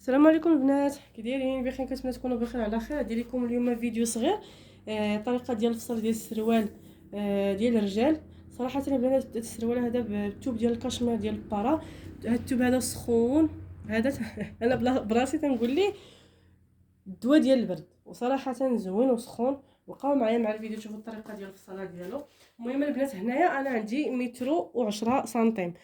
السلام عليكم البنات، كي دايرين؟ بخير؟ كنتمنى تكونوا بخير على خير. غادي لكم اليوم فيديو صغير، طريقه ديال الفصل ديال السروال ديال الرجال. صراحه البنات بدات السروال هذا بالثوب ديال الكاشمير ديال البارا. هذا الثوب هذا سخون هذا انا براسي تنقول ليه الدواء ديال البرد، وصراحه زوين وسخون. بقاو معايا مع الفيديو تشوفوا الطريقه ديال الفصاله ديالو. المهم البنات، هنايا انا عندي متر و10 سنتيم،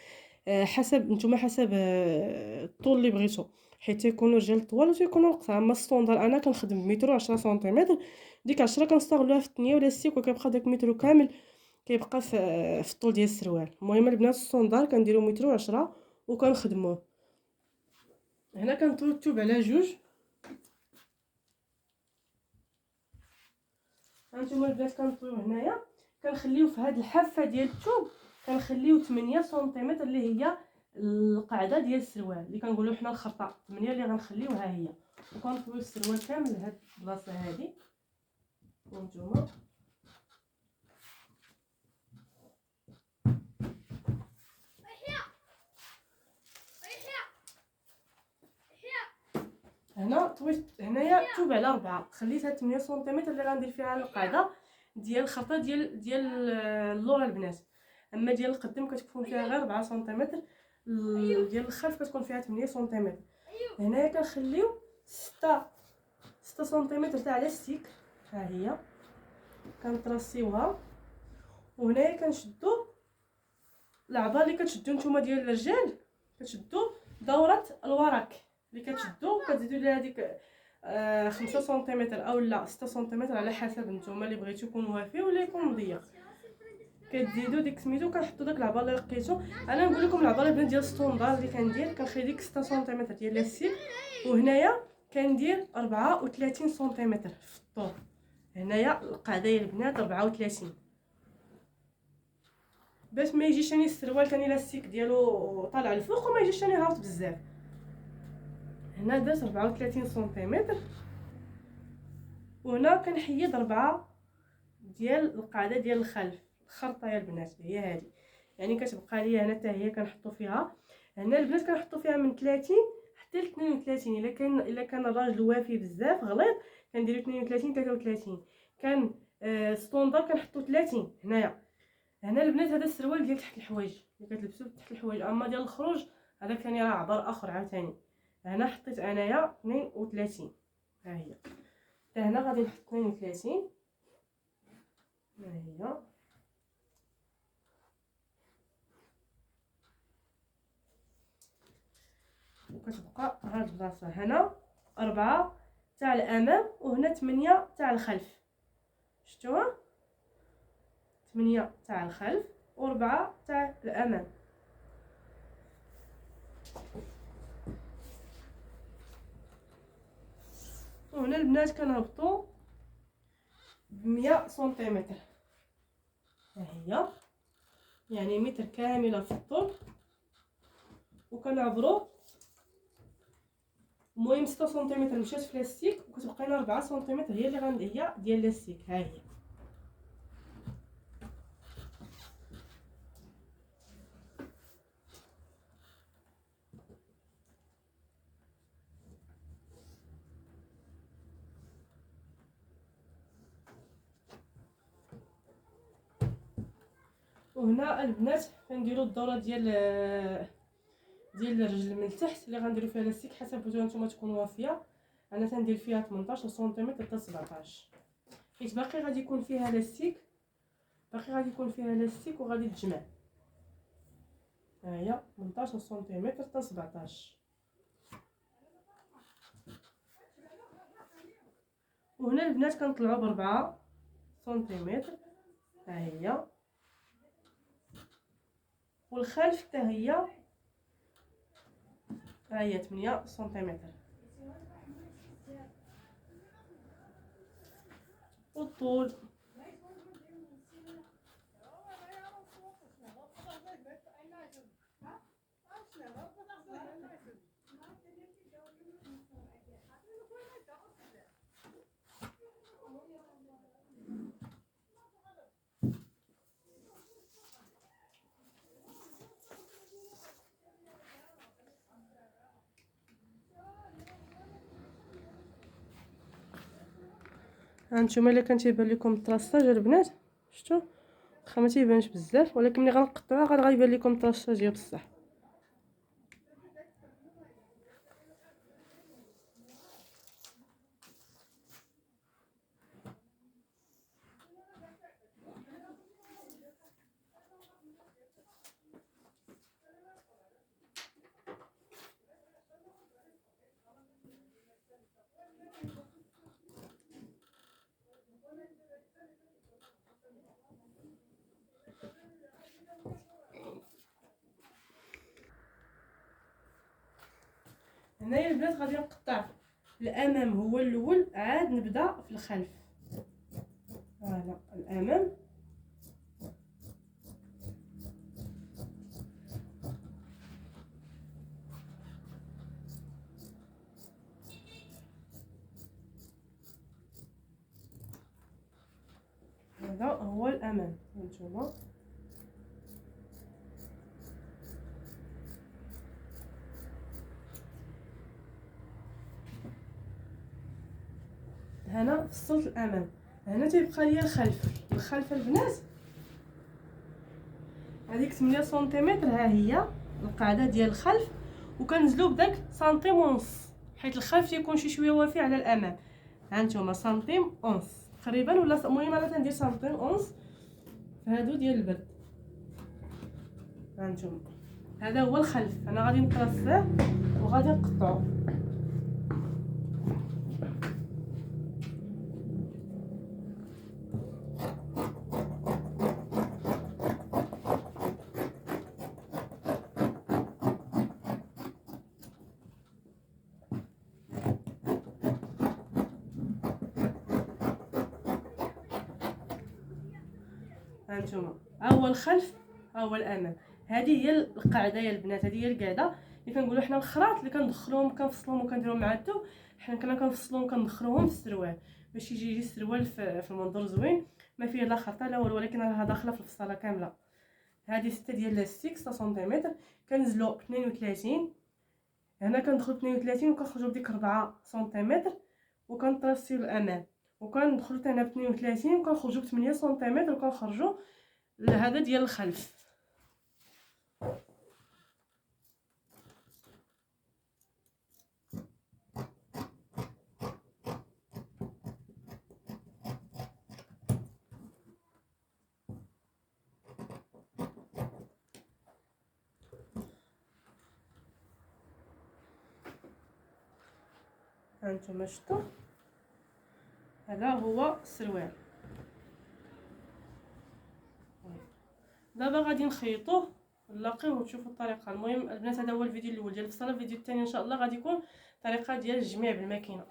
حسب نتوما، حسب الطول اللي بغيتو، حيت يكونوا رجال طوال وتيكونوا قصار. اما الستوندار انا كنخدم بمتر 10 سنتيمتر، ديك 10 كنستغلوها في الثنيه ولا السيك، وكيبقى داك متر كامل كيبقى في الطول ديال السروال. المهم البنات الستوندار كنديرو متر 10 وكنخدموه. هنا كنطوي الثوب على جوج. هانتوما البنات كنطويو هنايا، كنخليو في هاد الحافه ديال الثوب كنخليو 8 سنتيمتر اللي هي القاعده ديال السروال اللي كنقولوا حنا الخرطه. 8 اللي غنخليوها هي، وكنطويو السروال كامل لهاد البلاصه هادي. وانتوما هنا طويت هنايا الثوب على 4، خليتها 8 سنتيمتر اللي غندير فيها القاعده ديال الخرطه ديال اللور البنات. اما ديال القدام كتكون فيها غير 4 سنتيمتر، ديال الخلف كتكون فيها 8 سنتيمتر. هنايا كنخليو 6 سنتيمتر تاع لاستيك، ها هي كنطراسيوها. وهنايا كنشدو العبار اللي كتشدو نتوما ديال الرجال، كتشدو دوره الورق اللي كتشدو، كتزيدو ليها هذيك 5 سنتيمتر او لا 6 سنتيمتر على حسب نتوما اللي بغيتو يكون وافي ولا يكون مضيق. كتزيدو ديك سميتو، كنحطو داك العبار اللي لقيتو. انا نقول لكم العبار البنات ديال ستوندار اللي كندير، كنخلي ديك 6 سنتيمتر ديال لاستيك، وهنايا كندير 34 سنتيمتر في الطول. هنايا القاعده ديال البنات 34، باش ما يجيش ثاني السروال ثاني لاستيك ديالو طالع الفوق وما يجيش ثاني هابط بزاف. هنا درت 34 سنتيمتر، وهنا كنحيد 4 ديال القاعده ديال الخلف، الخرطه يا البنات هي هذه، يعني كتبقى ليا هنا حتى هي كنحطو فيها. هنا البنات كنحطو فيها من 30 حتى ل 32. الا كان الراجل وافي بزاف غليظ كنديرو 32 33. كان ستوندار كنحطو 30. هنا البنات هذا السروال ديال تحت الحوايج اللي كتلبسوه تحت الحوايج، اما ديال الخروج هذاك ثاني راه عبار اخر عاوتاني. هنا حطيت انايا 32، ها هي حتى هنا غادي نحط 32، ها هي. وكتبقى هاد البلاصه هنا 4 تاع الامام، وهنا 8 تاع الخلف. شفتوها؟ 8 تاع الخلف و4 تاع الامام. وهنا البنات كنهبطوا ب 100 سنتيمتر، ها هي، يعني متر كامله في الطول. وكنعبروا المهم 6 سنتيمتر مشات في لاستيك، وكتبقى لنا 4 سنتيمتر هي اللي هي ديال لاستيك، ها هي. وهنا البنات كنديروا الدوره ديال الرجل من التحت اللي غنديروا فيها لاستيك حسب نتوما تكون وافيه. انا تندير فيها 18 سنتيمتر حتى 17، حيت باقي غادي يكون فيها لاستيك، وغادي تجمع. ها هي 18 سنتيمتر حتى 17. وهنا البنات كنطلعوا ب4 سنتيمتر، ها هي. والخلف حتى هي ها هي 8 سنتيمتر. والطول هانتوما الا كان تيبان لكم الطراساج البنات، شفتوا واخا ما تيبانش بزاف، ولكن ملي غنقطعوها غيبان لكم الطراساج بصح. هنايا البنات غادي نقطع الامام هو الاول، عاد نبدا في الخلف. فوالا الامام هذا هو الامام. هانتوما هنا فصلت الامام، هنا تيبقى ليا الخلف البنات. هذيك 8 سنتيمتر ها هي القاعده ديال الخلف، وكنزلو بداك سنتيم ونص، حيت الخلف تيكون شي شويه وافي على الامام. هانتوما سنتيم ونص تقريبا، ولا المهم انا تندير سنتيم ونص في هادو ديال البرد. هانتوما هذا هو الخلف، انا غادي نطرسه وغادي نقطعو. هانتوما ها هو الخلف ها هو الامام. هذه هي القاعده يا البنات، هذه هي القاعده اللي كنقولوا حنا الخراط اللي كندخلوهم كنفصلوهم وكنديروهم مع الثوب. حنا كنا كنفصلوهم كندخلوهم في السروال باش يجي السروال في المنظر زوين، ما فيه لا خرطه لا والو، ولكن راها داخله في الفصاله كامله. هذه 6 ديال لاستيك 6 سنتيمتر، كنزلو 32. هنا كندخل 32 وكنخرجوا بديك 4 سنتيمتر وكنطرسيو الامام، وكندخلوا حتى هنا ب 32 وكنخرجوا ب 8 سنتيمتر وكنخرجوا لهذا ديال الخلف. هانتوما شفتوا هذا هو السروال. دابا غادي نخيطوه نلاقيوه وتشوفوا الطريقه. المهم البنات هذا هو الفيديو الاول ديال الفصاله. الفيديو الثاني ان شاء الله غادي يكون طريقه ديال الجميع بالماكينه.